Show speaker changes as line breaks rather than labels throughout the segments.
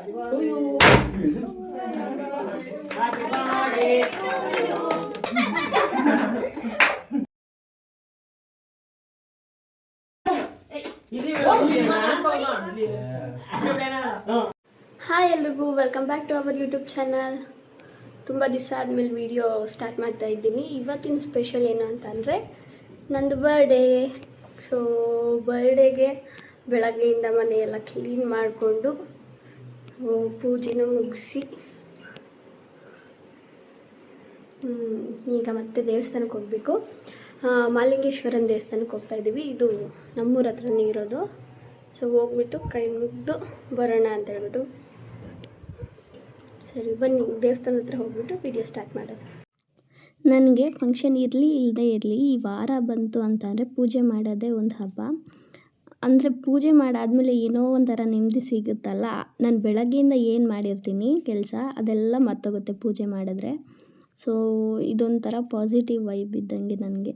to you. Happy birthday to you.
Hi ಎಲ್ರಿಗೂ welcome back to our YouTube channel. ತುಂಬ ದಿವಸ ಆದಮೇಲೆ video start ಮಾಡ್ತಾ ಇದ್ದೀನಿ. ಇವತ್ತಿನ ಸ್ಪೆಷಲ್ ಏನು ಅಂತಂದರೆ ನಂದು ಬರ್ಡೇ. ಸೊ ಬರ್ಡೇಗೆ ಬೆಳಗ್ಗೆಯಿಂದ ಮನೆಯೆಲ್ಲ ಕ್ಲೀನ್ ಮಾಡಿಕೊಂಡು ಪೂಜೆನೂ ಮುಗಿಸಿ ಈಗ ಮತ್ತೆ ದೇವಸ್ಥಾನಕ್ಕೆ ಹೋಗಬೇಕು. ಮಾಲಿಂಗೇಶ್ವರನ ದೇವಸ್ಥಾನಕ್ಕೆ ಹೋಗ್ತಾಯಿದ್ದೀವಿ. ಇದು ನಮ್ಮೂರ ಹತ್ರನೇ ಇರೋದು. ಸೊ ಹೋಗ್ಬಿಟ್ಟು ಕೈ ಮುಗಿದು ಬರೋಣ ಅಂತ ಹೇಳ್ಬಿಟ್ಟು, ಸರಿ ಬನ್ನಿ ದೇವಸ್ಥಾನದ ಹತ್ರ ಹೋಗ್ಬಿಟ್ಟು ವಿಡಿಯೋ ಸ್ಟಾರ್ಟ್ ಮಾಡೋದು. ನನಗೆ ಫಂಕ್ಷನ್ ಇರಲಿ ಇಲ್ಲದೇ ಇರಲಿ ಈ ವಾರ ಬಂತು ಅಂತಂದರೆ ಪೂಜೆ ಮಾಡೋದೇ ಒಂದು ಹಬ್ಬ. ಅಂದರೆ ಪೂಜೆ ಮಾಡಾದಮೇಲೆ ಏನೋ ಒಂಥರ ನೆಮ್ಮದಿ ಸಿಗುತ್ತಲ್ಲ. ನಾನು ಬೆಳಗ್ಗೆಯಿಂದ ಏನು ಮಾಡಿರ್ತೀನಿ ಕೆಲಸ ಅದೆಲ್ಲ ಮರ್ತೋಗುತ್ತೆ ಪೂಜೆ ಮಾಡಿದ್ರೆ. ಸೊ ಇದೊಂಥರ ಪಾಸಿಟಿವ್ ವೈಬ್ ಇದ್ದಂಗೆ ನನಗೆ.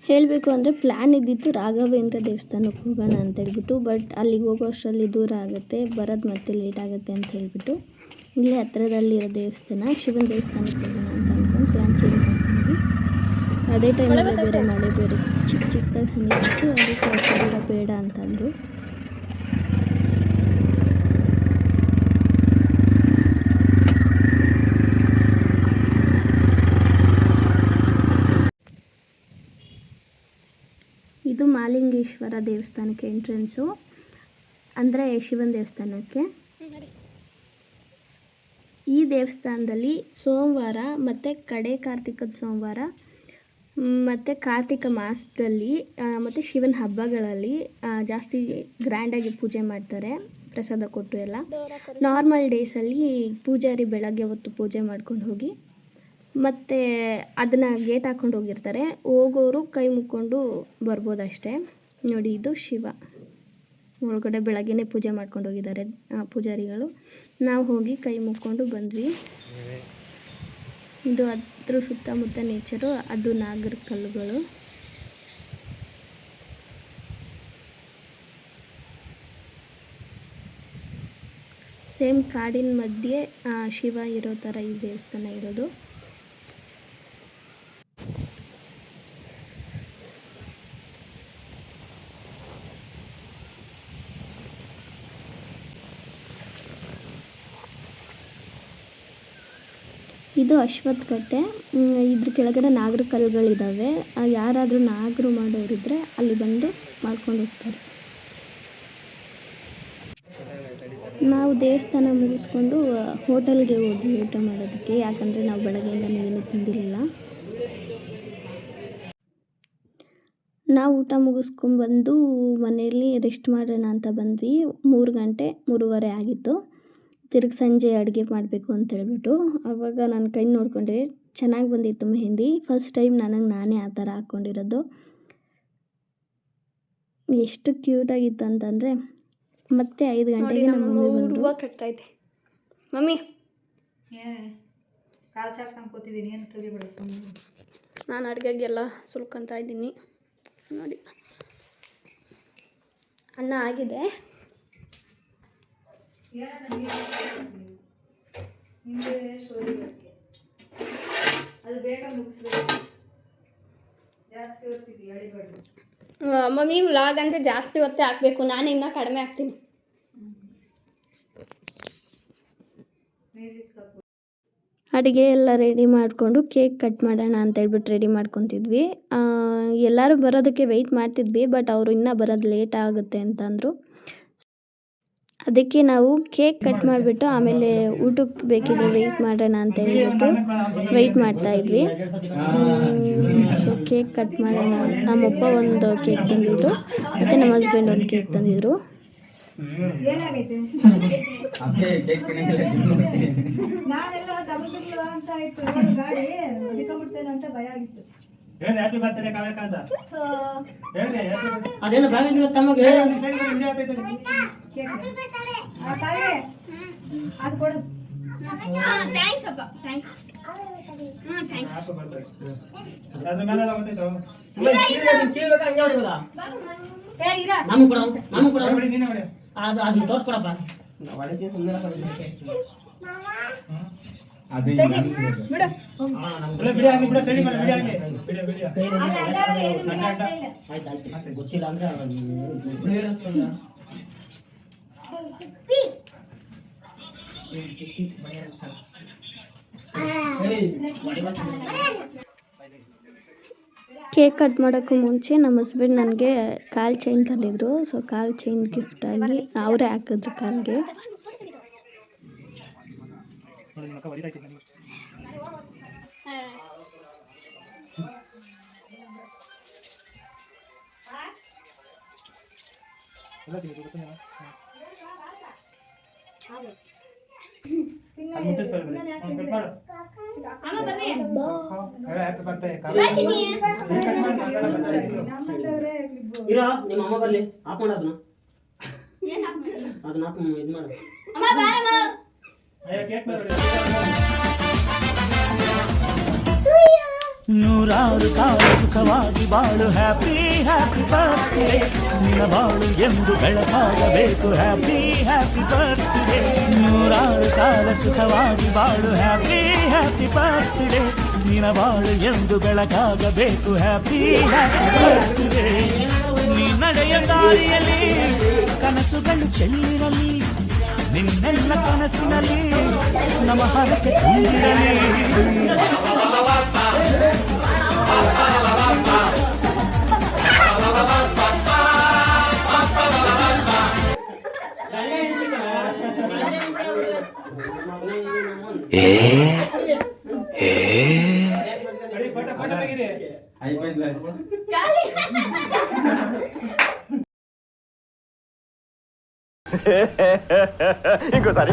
ಹೇಳಬೇಕು ಅಂದರೆ ಪ್ಲ್ಯಾನ್ ಇದ್ದಿತ್ತು ರಾಘವೇಂದ್ರ ದೇವಸ್ಥಾನಕ್ಕೆ ಹೋಗೋಣ ಅಂತೇಳ್ಬಿಟ್ಟು, ಬಟ್ ಅಲ್ಲಿಗೆ ಹೋಗೋ ಅಷ್ಟರಲ್ಲಿ ದೂರ ಆಗುತ್ತೆ, ಬರೋದು ಮತ್ತೆ ಲೇಟ್ ಆಗುತ್ತೆ ಅಂತ ಹೇಳ್ಬಿಟ್ಟು ಇಲ್ಲೇ ಹತ್ರದಲ್ಲಿರೋ ದೇವಸ್ಥಾನ ಶಿವನ ದೇವಸ್ಥಾನಕ್ಕೆ ಹೋಗೋಣ ಅಂತ ಅಂದ್ಕೊಂಡು ಪ್ಲ್ಯಾನ್ ಚೇಂಜ್ ಮಾಡ್ತೀವಿ. ಅದೇ ಟೈಮಲ್ಲಿ ಬೇರೆ ಮಳೆ ಬೇರೆ ಚಿಕ್ಕದಾಗಿ ಸುಮ್ಮನಿತ್ತು, ಅದಕ್ಕೆ ಬೇಡ ಅಂತಂದರು. ಇದು ಮಾಲಿಂಗೇಶ್ವರ ದೇವಸ್ಥಾನಕ್ಕೆ ಎಂಟ್ರೆನ್ಸು, ಅಂದರೆ ಶಿವನ ದೇವಸ್ಥಾನಕ್ಕೆ. ಈ ದೇವಸ್ಥಾನದಲ್ಲಿ ಸೋಮವಾರ ಮತ್ತು ಕಡೆ ಕಾರ್ತಿಕದ ಸೋಮವಾರ ಮತ್ತು ಕಾರ್ತಿಕ ಮಾಸದಲ್ಲಿ ಮತ್ತು ಶಿವನ ಹಬ್ಬಗಳಲ್ಲಿ ಜಾಸ್ತಿ ಗ್ರ್ಯಾಂಡಾಗಿ ಪೂಜೆ ಮಾಡ್ತಾರೆ, ಪ್ರಸಾದ ಕೊಟ್ಟು ಎಲ್ಲ. ನಾರ್ಮಲ್ ಡೇಸಲ್ಲಿ ಪೂಜಾರಿ ಬೆಳಗ್ಗೆ ಹೊತ್ತು ಪೂಜೆ ಮಾಡ್ಕೊಂಡು ಹೋಗಿ ಮತ್ತು ಅದನ್ನು ಗೇಟ್ ಹಾಕ್ಕೊಂಡು ಹೋಗಿರ್ತಾರೆ. ಹೋಗೋರು ಕೈ ಮುಕ್ಕೊಂಡು ಬರ್ಬೋದಷ್ಟೇ. ನೋಡಿ ಇದು ಶಿವ ಒಳಗಡೆ ಬೆಳಗ್ಗೆನೇ ಪೂಜೆ ಮಾಡ್ಕೊಂಡು ಹೋಗಿದ್ದಾರೆ ಪೂಜಾರಿಗಳು. ನಾವು ಹೋಗಿ ಕೈ ಮುಕ್ಕೊಂಡು ಬಂದ್ವಿ. ಇದು ಅದ್ರ ಸುತ್ತಮುತ್ತ ನೇಚರು, ಅದು ನಾಗರ ಕಲ್ಲುಗಳು. ಸೇಮ್ ಕಾಡಿನ ಮಧ್ಯೆ ಶಿವ ಇರೋ ಥರ ಈ ದೇವಸ್ಥಾನ ಇರೋದು. ಇದು ಅಶ್ವತ್ಥ ಕಟ್ಟೆ. ಇದ್ರ ಕೆಳಗಡೆ ನಾಗರ ಕಲ್ಲುಗಳಿದ್ದಾವೆ. ಯಾರಾದರೂ ನಾಗರು ಮಾಡೋರಿದ್ದರೆ ಅಲ್ಲಿ ಬಂದು ಮಾಡ್ಕೊಂಡು ಹೋಗ್ತಾರೆ. ನಾವು ದೇವಸ್ಥಾನ ಮುಗಿಸ್ಕೊಂಡು ಹೋಟೆಲ್ಗೆ ಹೋದ್ವಿ ಊಟ ಮಾಡೋದಕ್ಕೆ, ಯಾಕಂದರೆ ನಾವು ಬೆಳಗ್ಗೆಯಿಂದ ಏನೂ ತಿಂದಿರಲಿಲ್ಲ. ನಾವು ಊಟ ಮುಗಿಸ್ಕೊಂಡ್ಬಂದು ಮನೆಯಲ್ಲಿ ರೆಸ್ಟ್ ಮಾಡೋಣ ಅಂತ ಬಂದ್ವಿ. 3 ಗಂಟೆ 3:30 ಆಗಿತ್ತು. ತಿರುಗಿ ಸಂಜೆ ಅಡುಗೆ ಮಾಡಬೇಕು ಅಂತೇಳ್ಬಿಟ್ಟು ಆವಾಗ ನಾನು ಕೈ ನೋಡಿಕೊಂಡೆ, ಚೆನ್ನಾಗಿ ಬಂದಿತ್ತು ಮೆಹಂದಿ. ಫಸ್ಟ್ ಟೈಮ್ ನಾನೇ ಆ ಥರ ಹಾಕ್ಕೊಂಡಿರೋದು. ಎಷ್ಟು ಕ್ಯೂಟಾಗಿತ್ತು ಅಂತಂದರೆ. ಮತ್ತೆ 5 ಗಂಟೆಗೆ ನಮ್ಮ ಮಮ್ಮಿ ಬಂದರು. ಕಟ್ತಾಯಿದ್ದೆ ಮಮ್ಮಿ, ನಾನು ಅಡುಗೆಗೆಲ್ಲ ಸುಲ್ಕೊಂತ ಇದ್ದೀನಿ. ನೋಡಿ ಅನ್ನ ಆಗಿದೆ. ಮಮ್ಮಿ ವ್ಲಾಗ್ ಅಂದರೆ ಜಾಸ್ತಿ ಹೊತ್ತೇ ಹಾಕಬೇಕು, ನಾನು ಇನ್ನೂ ಕಡಿಮೆ ಹಾಕ್ತೀನಿ. ಅಡುಗೆ ಎಲ್ಲ ರೆಡಿ ಮಾಡಿಕೊಂಡು ಕೇಕ್ ಕಟ್ ಮಾಡೋಣ ಅಂತ ಹೇಳ್ಬಿಟ್ಟು ರೆಡಿ ಮಾಡ್ಕೊತಿದ್ವಿ. ಎಲ್ಲರೂ ಬರೋದಕ್ಕೆ ವೆಯ್ಟ್ ಮಾಡ್ತಿದ್ವಿ, ಬಟ್ ಅವರು ಇನ್ನೂ ಬರೋದು ಲೇಟ್ ಆಗುತ್ತೆ ಅಂತಂದರು. ಅದಕ್ಕೆ ನಾವು ಕೇಕ್ ಕಟ್ ಮಾಡಿಬಿಟ್ಟು ಆಮೇಲೆ ಊಟಕ್ಕೆ ಬೇಕಿದ್ರೆ ವೆಯ್ಟ್ ಮಾಡೋಣ ಅಂತ ಹೇಳ್ಬಿಟ್ಟು ವೆಯ್ಟ್ ಮಾಡ್ತಾಯಿದ್ವಿ. ಸೊ ಕೇಕ್ ಕಟ್ ಮಾಡೋಣ. ನಮ್ಮಪ್ಪ ಒಂದು ಕೇಕ್ ತಂದಿದ್ರು ಮತ್ತು ನಮ್ಮ ಹಸ್ಬೆಂಡ್ ಒಂದು ಕೇಕ್ ತಂದಿದ್ರು.
ಅದೇನು ಬ್ಯಾಗ್ ತಮಗೆ ಮಾಮು ಕೊಡ ಅದು ತೋರ್ಸ್ಕೊಡಪ್ಪ. ಆಯ್ತು ಗೊತ್ತಿಲ್ಲ ಅಂದ್ರೆ
ಕೇಕ್ ಕಟ್ ಮಾಡೋಕ್ಕೂ ಮುಂಚೆ ನಮ್ಮ ಹಸ್ಬೆಂಡ್ ನನಗೆ ಕಾಲು ಚೈನ್ ತಂದಿದ್ರು. ಸೊ ಕಾಲು ಚೈನ್ ಗಿಫ್ಟಾಗಿ ಅವರೇ ಹಾಕಿದ್ರು ಕಾಲಿಗೆ.
ಇರೋ ನಿಮ್ಮ ಅಮ್ಮ ಬರ್ಲಿ ಆಫ್ ಮಾಡ ಅದನ್ನ ಆಫ್ ಇದು ಮಾಡು.
ನೂರಾರು ಕಾಲ ಸುಖವಾಗಿ ಬಾಳು ಹ್ಯಾಪಿ ಹ್ಯಾಪಿ ಬರ್ತ್ಡೇ ನಿನ್ನ ಬಾಳು ಎಂದು ಬೆಳಕಾಗಬೇಕು ಹ್ಯಾಪಿ ಹ್ಯಾಪಿ ಬರ್ತ್ಡೇ ನೂರಾರು ಕಾಲ ಸುಖವಾಗಿ ಬಾಳು ಹ್ಯಾಪಿ ಹ್ಯಾಪಿ ಬರ್ತ್ಡೇ ನಿನ್ನ ಬಾಳು ಎಂದು ಬೆಳಕಾಗಬೇಕು ಹ್ಯಾಪಿ ಹ್ಯಾಪಿ ಬರ್ತ್ಡೇ ನೀ ನಡೆಯ ದಾರಿಯಲ್ಲಿ ಕನಸುಗಳು ಚೆಲ್ಲಿರಲಿ ನಿನ್ನೆಲ್ಲ ಕನಸಿನಲ್ಲಿ ನಮ್ಮ ಹರಕೆ ತುಂಬಿರಲಿ ఇంకోసారి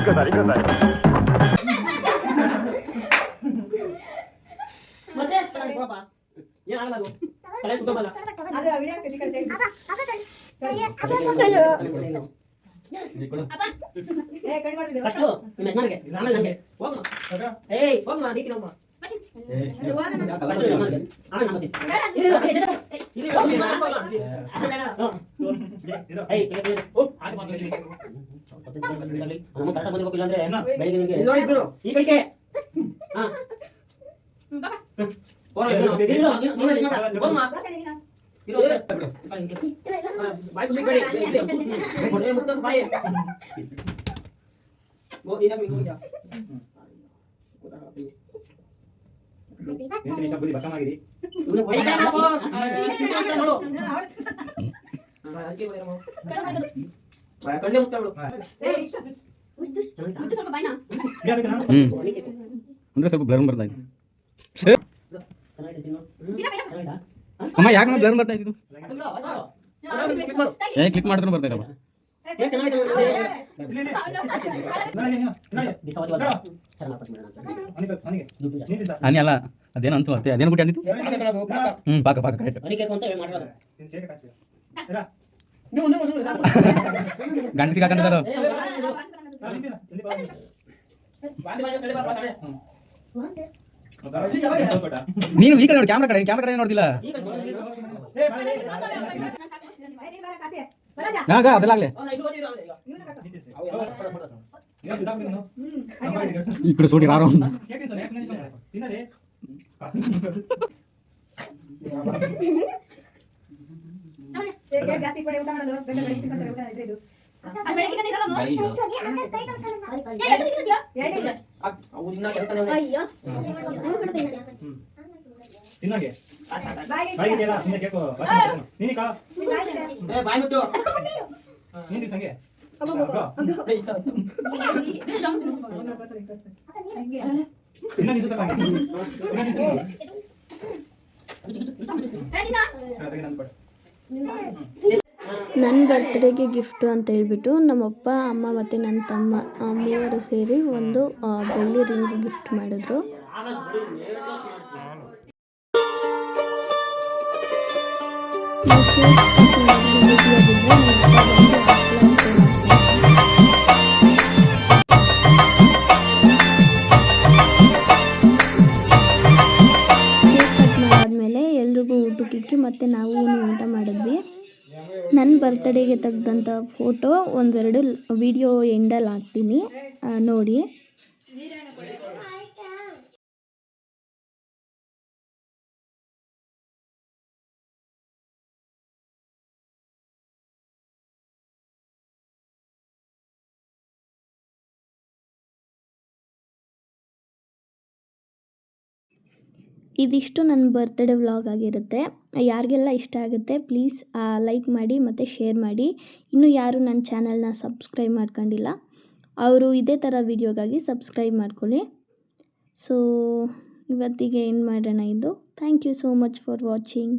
ಅಂದ್ರೆ ಸ್ವಲ್ಪ ಬ್ಲರ್ ಬರ್ತಾ ಇತ್ತು. ಅಮ್ಮ ಯಾಕೆ ಬ್ಲರ್ ಬರ್ತಾ ಇದ್ದು? ಕ್ಲಿಕ್ ಮಾಡಿದ್ರು ಬರ್ತಾ ಇರಲ್ಲ. ಅಲ್ಲ ಅದೇನೋ ಅಂತೂ ಅದೇನು ಗುಡಿ ಅಂದಿತ್ತು. ಪಾಕ ಕರೆಕ್ಟ್ ಗಂಡ ಸಿಗಾಕಂತ ನೀನು ಈ ಕಡೆ ನೋಡಿ, ಕ್ಯಾಮ್ರಾ ಕಡೆ ನೋಡ್ತಿಲ್ಲ. ಅದೆಲ್ಲ ಆಗ್ಲಿ ಈ ಕಡೆ ಸೋಡಿ ಯಾರೋ
ಜಾಸ್ತಿ ಊಟ ಮಾಡೋದು
ತಿನ್ನಗೆ
ನನ್ನ ಬರ್ತ್ಡೇಗೆ ಗಿಫ್ಟು ಅಂತ ಹೇಳ್ಬಿಟ್ಟು ನಮ್ಮಪ್ಪ ಅಮ್ಮ ಮತ್ತು ನನ್ನ ತಮ್ಮ ಮೂವರು ಸೇರಿ ಒಂದು ಬೆಳ್ಳಿ ರಿಂಗ್ ಗಿಫ್ಟ್ ಮಾಡಿದ್ರು. ಕೇಕ್ ಕಟ್ ಮಾಡಾದ್ಮೇಲೆ ಎಲ್ರಿಗೂ ಊಟಕ್ಕಿಕ್ಕಿ ಮತ್ತು ನಾವು ಊಟ ಮಾಡಿದ್ವಿ. ನನ್ನ ಬರ್ತ್ಡೇಗೆ ತೆಗ್ದಂಥ ಫೋಟೋ ಒಂದೆರಡು ವಿಡಿಯೋ ಎಂಡಲ್ಲಿ ಹಾಕ್ತೀನಿ, ನೋಡಿ. ಇದಿಷ್ಟು ನನ್ನ ಬರ್ತ್ಡೇ ವ್ಲಾಗ್ ಆಗಿರುತ್ತೆ. ಯಾರಿಗೆಲ್ಲ ಇಷ್ಟ ಆಗುತ್ತೆ ಪ್ಲೀಸ್ ಲೈಕ್ ಮಾಡಿ ಮತ್ತು ಶೇರ್ ಮಾಡಿ. ಇನ್ನೂ ಯಾರು ನನ್ನ ಚಾನಲ್ನ ಸಬ್ಸ್ಕ್ರೈಬ್ ಮಾಡ್ಕೊಂಡಿಲ್ಲ ಅವರು ಇದೇ ಥರ ವೀಡಿಯೋಗಾಗಿ ಸಬ್ಸ್ಕ್ರೈಬ್ ಮಾಡ್ಕೊಳ್ಳಿ. ಸೊ ಇವತ್ತಿಗೆ ಏನು ಮಾಡೋಣ ಇದು. Thank you so much for watching.